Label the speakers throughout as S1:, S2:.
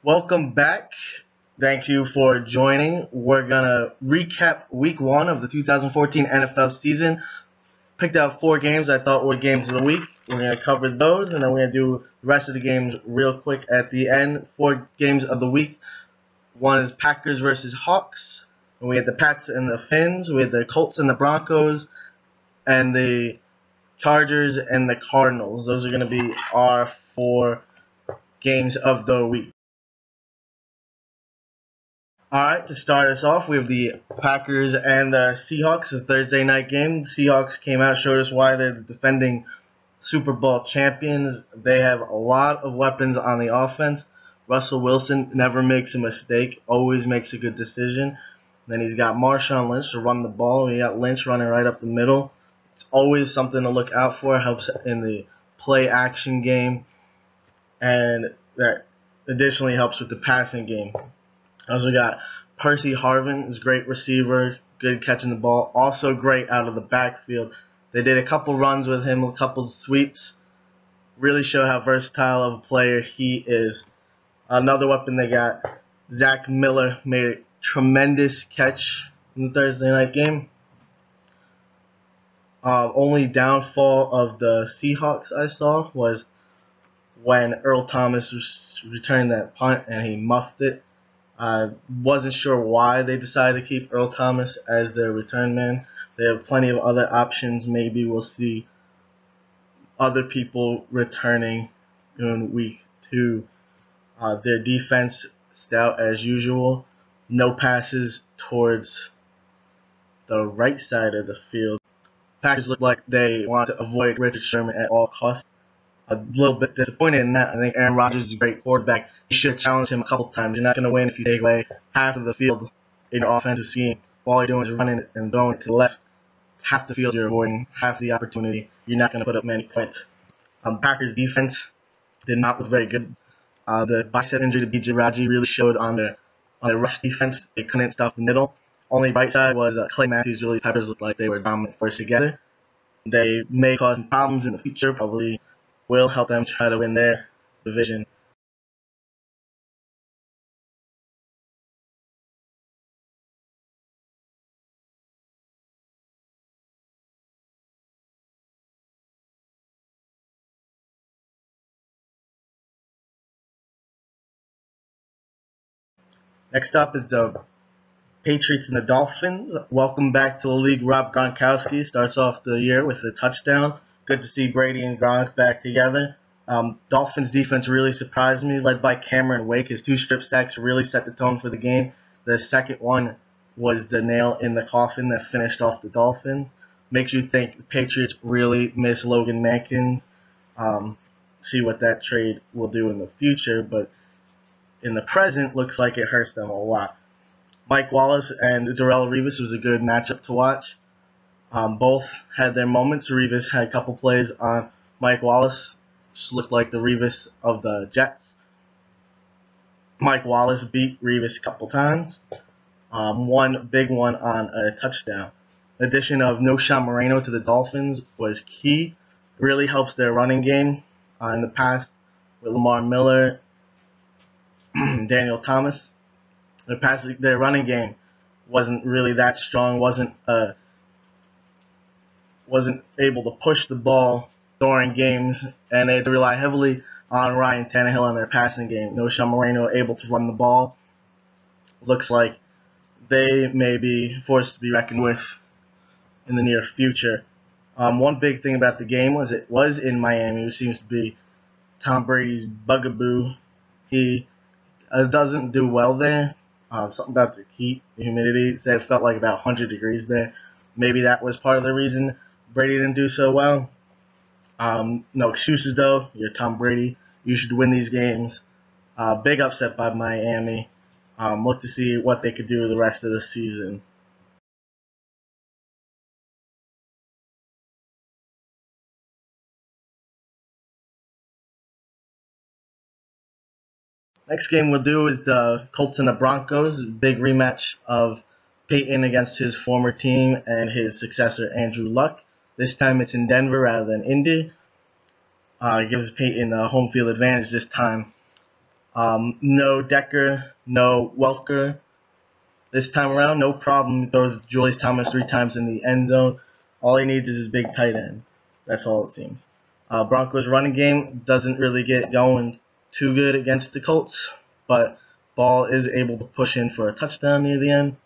S1: Welcome back. Thank you for joining. We're going to recap week 1 of the 2014 NFL season. Picked out 4 games I thought were games of the week. We're going to cover those, and then we're going to do the rest of the games real quick at the end. 4 games of the week. One is Packers versus Hawks. And we had the Pats and the Finns. We had the Colts and the Broncos. And the Chargers and the Cardinals. Those are going to be our 4 games of the week. Alright, to start us off, we have the Packers and the Seahawks, a Thursday night game. The Seahawks came out, showed us why they're the defending Super Bowl champions. They have a lot of weapons on the offense. Russell Wilson never makes a mistake, always makes a good decision. Then he's got Marshawn Lynch to run the ball. We got Lynch running right up the middle. It's always something to look out for. Helps in the play-action game. And that additionally helps with the passing game. Also got Percy Harvin, is a great receiver, good catching the ball, also great out of the backfield. They did a couple runs with him, a couple sweeps, really show how versatile of a player he is. Another weapon they got, Zach Miller made a tremendous catch in the Thursday night game. Only downfall of the Seahawks I saw was when Earl Thomas returned that punt and he muffed it. I wasn't sure why they decided to keep Earl Thomas as their return man. They have plenty of other options. Maybe we'll see other people returning in week 2. Their defense stout as usual. No passes towards the right side of the field. Packers look like they want to avoid Richard Sherman at all costs. A little bit disappointed in that. I think Aaron Rodgers is a great quarterback. You should have challenged him a couple times. You're not going to win if you take away half of the field in your offensive scheme. All you're doing is running and throwing it to the left. Half the field you're avoiding, half the opportunity. You're not going to put up many points. Packers defense did not look very good. The bicep injury to B.J. Raji really showed on the rush defense. They couldn't stop the middle. Only bright side was Clay Matthews. Really, Peppers looked like they were dominant force together. They may cause some problems in the future, probably will help them try to win their division. Next up is the Patriots and the Dolphins. Welcome back to the league. Rob Gronkowski starts off the year with a touchdown. Good to see Brady and Gronk back together. Dolphins defense really surprised me, led by Cameron Wake. His 2 strip sacks really set the tone for the game. The second one was the nail in the coffin that finished off the Dolphins. Makes you think the Patriots really miss Logan Mankins. See what that trade will do in the future, but in the present, looks like it hurts them a lot. Mike Wallace and Darrelle Revis was a good matchup to watch. Both had their moments. Revis had a couple plays on Mike Wallace. Just looked like the Revis of the Jets. Mike Wallace beat Revis a couple times. One big one on a touchdown. The addition of Noshawn Moreno to the Dolphins was key. Really helps their running game. In the past, with Lamar Miller, Daniel Thomas, their running game wasn't really that strong. Wasn't able to push the ball during games, and they had to rely heavily on Ryan Tannehill in their passing game. Noshawn Moreno able to run the ball. Looks like they may be forced to be reckoned with in the near future. One big thing about the game was it was in Miami, which seems to be Tom Brady's bugaboo. He doesn't do well there. Something about the heat, the humidity. It felt like about 100 degrees there. Maybe that was part of the reason Brady didn't do so well. No excuses though. You're Tom Brady. You should win these games. Big upset by Miami. Look to see what they could do the rest of the season. Next game we'll do is the Colts and the Broncos. Big rematch of Peyton against his former team and his successor Andrew Luck. This time it's in Denver rather than Indy. It gives Peyton a home field advantage this time. No Decker, no Welker this time around. No problem. He throws Julius Thomas 3 times in the end zone. All he needs is his big tight end. That's all it seems. Broncos running game doesn't really get going too good against the Colts, but Ball is able to push in for a touchdown near the end.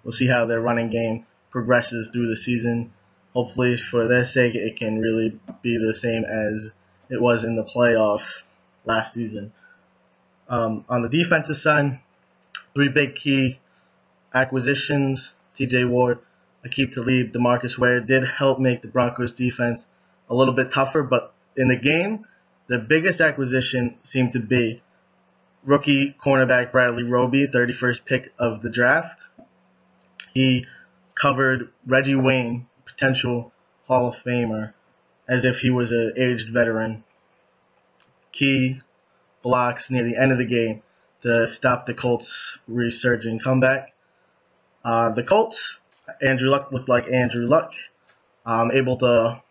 S1: We'll see how their running game progresses through the season. Hopefully, for their sake, it can really be the same as it was in the playoffs last season. On the defensive side, 3 big key acquisitions: T.J. Ward, Aqib Talib, DeMarcus Ware did help make the Broncos defense a little bit tougher, but in the game, the biggest acquisition seemed to be rookie cornerback Bradley Roby, 31st pick of the draft. He covered Reggie Wayne, potential Hall of Famer, as if he was an aged veteran. Key blocks near the end of the game to stop the Colts' resurging comeback. The Colts, Andrew Luck looked like Andrew Luck, able to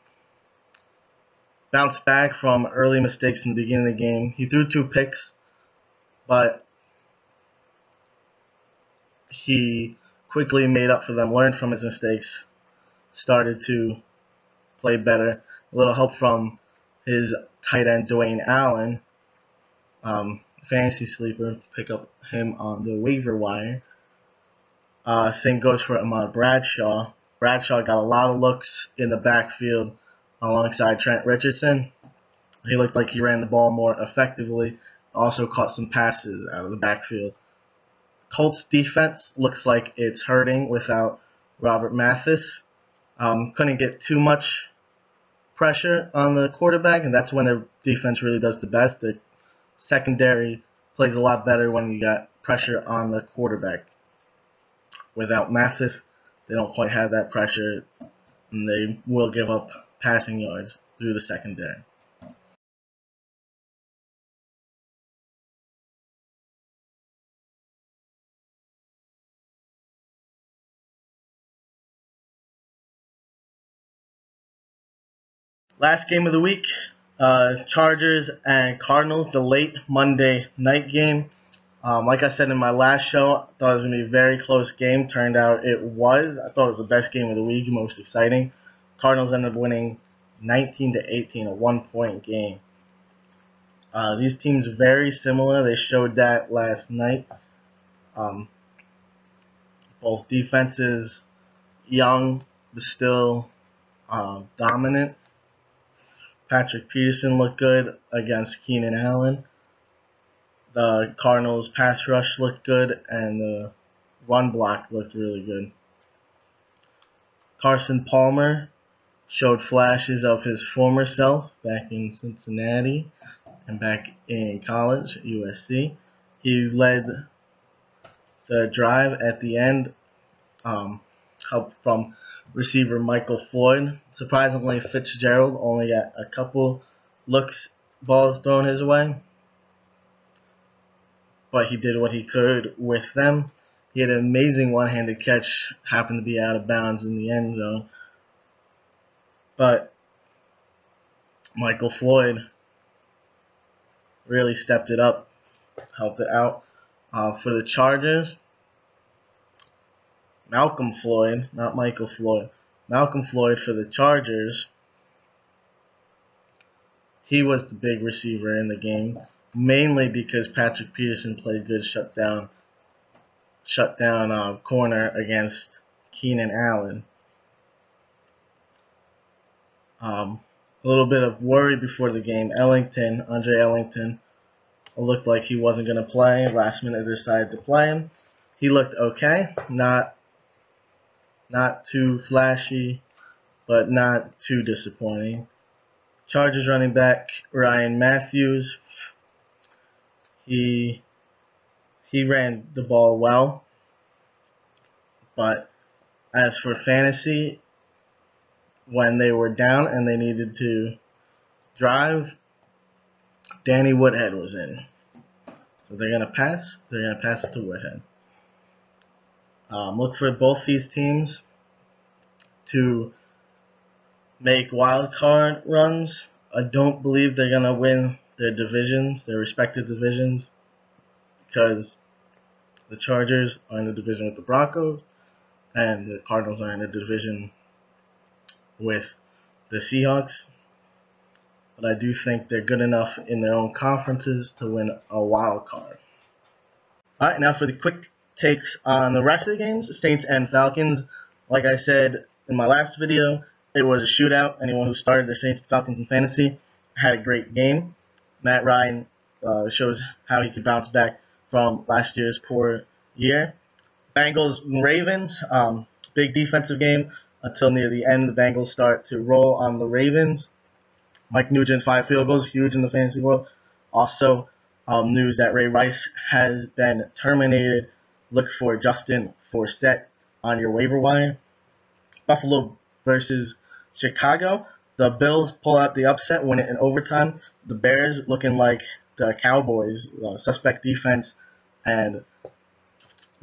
S1: bounce back from early mistakes in the beginning of the game. He threw 2 picks, but he quickly made up for them, learned from his mistakes, started to play better. A little help from his tight end, Dwayne Allen, fantasy sleeper, pick up him on the waiver wire. Same goes for Ahmad Bradshaw. Bradshaw got a lot of looks in the backfield alongside Trent Richardson. He looked like he ran the ball more effectively, also caught some passes out of the backfield. Colts defense looks like it's hurting without Robert Mathis. Couldn't get too much pressure on the quarterback, and that's when their defense really does the best. The secondary plays a lot better when you got pressure on the quarterback. Without Mathis, they don't quite have that pressure, and they will give up passing yards through the secondary. Last game of the week, Chargers and Cardinals, the late Monday night game. Like I said in my last show, I thought it was going to be a very close game. Turned out it was. I thought it was the best game of the week, most exciting. Cardinals ended up winning 19-18, a 1-point game. These teams are very similar. They showed that last night. Both defenses young, but still dominant. Patrick Peterson looked good against Keenan Allen. The Cardinals' pass rush looked good, and the run block looked really good. Carson Palmer showed flashes of his former self back in Cincinnati and back in college at USC. He led the drive at the end, help from receiver Michael Floyd. Surprisingly, Fitzgerald only got a couple balls thrown his way, but he did what he could with them. He had an amazing one-handed catch, happened to be out of bounds in the end zone, but Michael Floyd really stepped it up, helped it out. For the Chargers, Malcolm Floyd, not Michael Floyd, Malcolm Floyd for the Chargers, he was the big receiver in the game, mainly because Patrick Peterson played good shutdown corner against Keenan Allen. A little bit of worry before the game. Andre Ellington, looked like he wasn't going to play. Last minute decided to play him. He looked okay, not too flashy, but not too disappointing. Chargers running back Ryan Matthews, he ran the ball well, but as for fantasy, when they were down and they needed to drive, Danny Woodhead was in. So they're going to pass. They're going to pass it to Woodhead. Look for both these teams to make wild card runs. I don't believe they're going to win their divisions, their respective divisions, because the Chargers are in the division with the Broncos, and the Cardinals are in the division with the Seahawks. But I do think they're good enough in their own conferences to win a wild card. All right, now for the quick takes on the rest of the games, Saints and Falcons. Like I said in my last video, it was a shootout. Anyone who started the Saints and Falcons in fantasy had a great game. Matt Ryan shows how he could bounce back from last year's poor year. Bengals and Ravens, big defensive game until near the end. The Bengals start to roll on the Ravens. Mike Nugent, 5 field goals, huge in the fantasy world. Also, news that Ray Rice has been terminated. Look for Justin Forsett on your waiver wire. Buffalo versus Chicago. The Bills pull out the upset, win it in overtime. The Bears looking like the Cowboys, suspect defense, and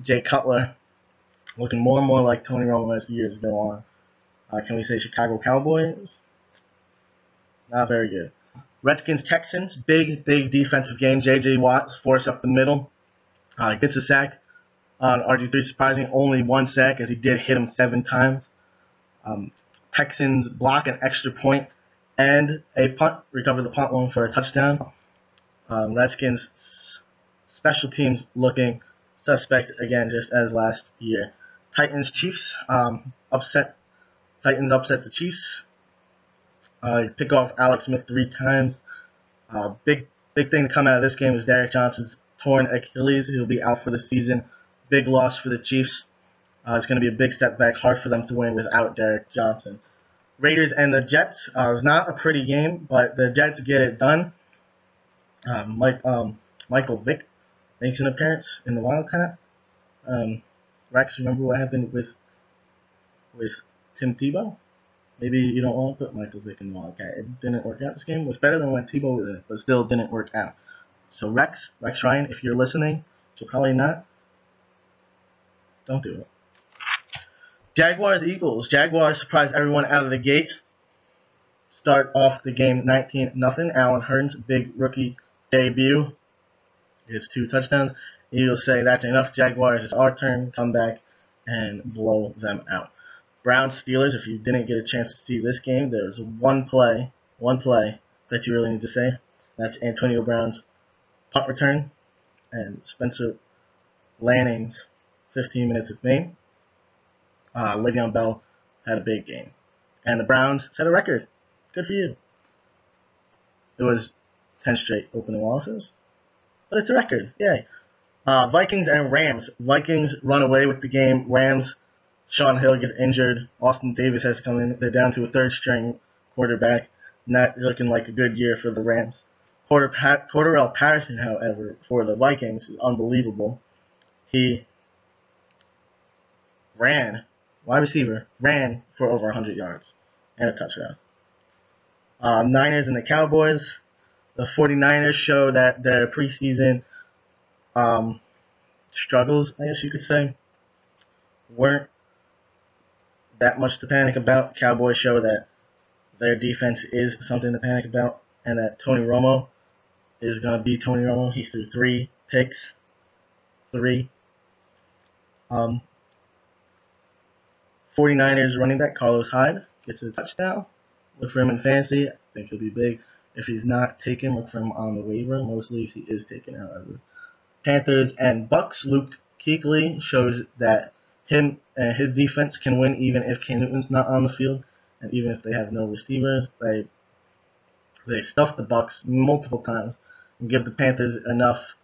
S1: Jay Cutler looking more and more like Tony Romo as the years go on. Can we say Chicago Cowboys? Not very good. Redskins Texans, big defensive game. J.J. Watt force up the middle. Gets a sack on RG3. Surprising, only 1 sack as he did hit him 7 times. Texans block an extra point and a punt. Recover the punt one for a touchdown. Redskins special teams looking suspect again, just as last year. Titans Chiefs upset. Titans upset the Chiefs. Pick off Alex Smith 3 times. Big thing to come out of this game is Derek Johnson's torn Achilles. He'll be out for the season. Big loss for the Chiefs. It's going to be a big setback. Hard for them to win without Derek Johnson. Raiders and the Jets. It was not a pretty game, but the Jets get it done. Michael Vick makes an appearance in the Wildcat. Rex, remember what happened with Tim Tebow? Maybe you don't want to put Michael Vick in the Wildcat. It didn't work out this game. It was better than when Tebow was in it, but still didn't work out. So Rex Ryan, if you're listening, which you're probably not, don't do it. Jaguars Eagles. Jaguars surprised everyone out of the gate. Start off the game 19-0. Allen Hurns, big rookie debut. Gets 2 touchdowns. Eagles say that's enough. Jaguars, it's our turn. Come back and blow them out. Browns Steelers. If you didn't get a chance to see this game, there's one play that you really need to say. That's Antonio Brown's punt return and Spencer Lanning's 15 minutes of fame. Le'Veon Bell had a big game. And the Browns set a record. Good for you. It was 10 straight opening losses. But it's a record. Yay. Vikings and Rams. Vikings run away with the game. Rams, Sean Hill gets injured. Austin Davis has to come in. They're down to a 3rd-string quarterback. Not looking like a good year for the Rams. Cordarrelle Patterson, however, for the Vikings is unbelievable. He ran for over 100 yards and a touchdown. Niners and the Cowboys. The 49ers show that their preseason struggles, I guess you could say, weren't that much to panic about. Cowboys show that their defense is something to panic about, and that Tony Romo is going to be Tony Romo. He threw 3 picks. 3. 49ers running back Carlos Hyde gets a touchdown. Look for him in fantasy. I think he'll be big. If he's not taken, look for him on the waiver. Most leagues he is taken, however. Panthers and Bucks. Luke Kuechly shows that him and his defense can win even if Cam Newton's not on the field, and even if they have no receivers. They stuff the Bucks multiple times and give the Panthers enough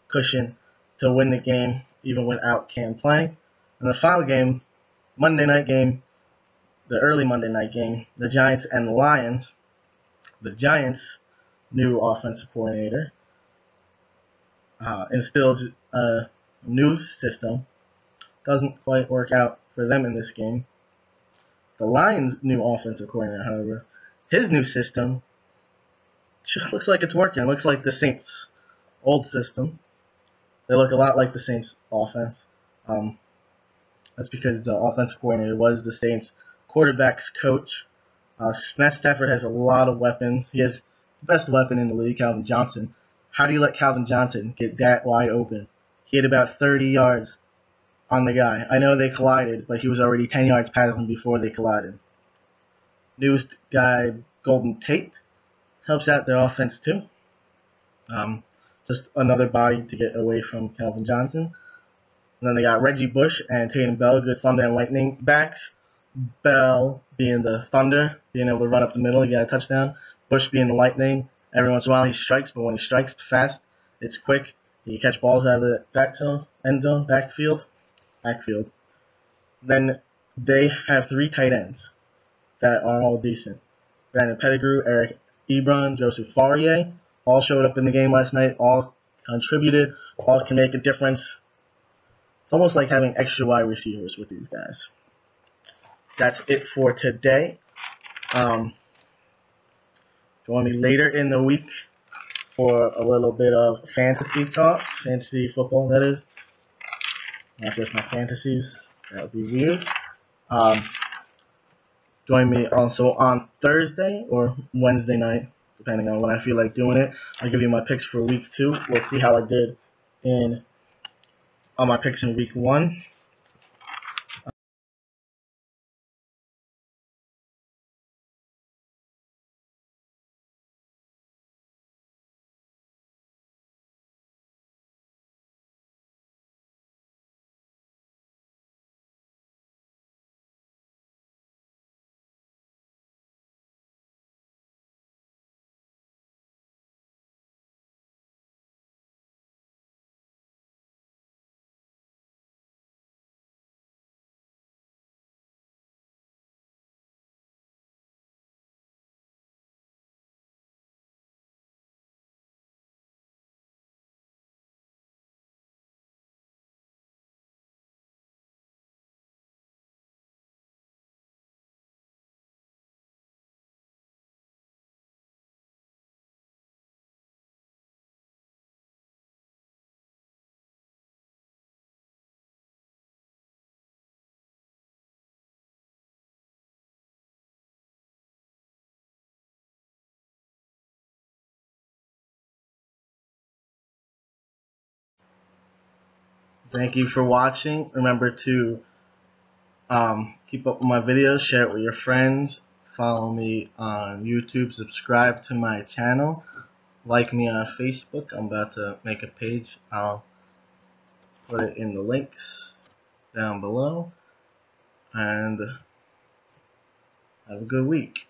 S1: cushion to win the game even without Cam playing. And the final game, Monday night game, the early Monday night game, the Giants and the Lions. The Giants' new offensive coordinator instills a new system. Doesn't quite work out for them in this game. The Lions' new offensive coordinator, however, his new system looks like it's working. It looks like the Saints' old system. They look a lot like the Saints' offense. That's because the offensive coordinator was the Saints' quarterback's coach. Matt Stafford has a lot of weapons. He has best weapon in the league, Calvin Johnson. How do you let Calvin Johnson get that wide open? He had about 30 yards on the guy. I know they collided, but he was already 10 yards past him before they collided. Newest guy, Golden Tate, helps out their offense too. Just another body to get away from Calvin Johnson. And then they got Reggie Bush and Tatum Bell, good Thunder and Lightning backs. Bell being the Thunder, being able to run up the middle, he got a touchdown. Bush being the Lightning. Every once in a while he strikes, but when he strikes, it's fast, it's quick. He can catch balls out of the back zone, end zone, backfield. Then they have 3 tight ends that are all decent. Brandon Pettigrew, Eric Ebron, Joseph Faurier, all showed up in the game last night, all contributed, all can make a difference. It's almost like having extra wide receivers with these guys. That's it for today. Join me later in the week for a little bit of fantasy talk. Fantasy football, that is. Not just my fantasies. That would be weird. Join me also on Thursday or Wednesday night, depending on when I feel like doing it. I'll give you my picks for week 2. We'll see how I did on my picks in week 1. Thank you for watching. Remember to keep up with my videos, share it with your friends, follow me on YouTube, subscribe to my channel, like me on Facebook. I'm about to make a page. I'll put it in the links down below. And have a good week.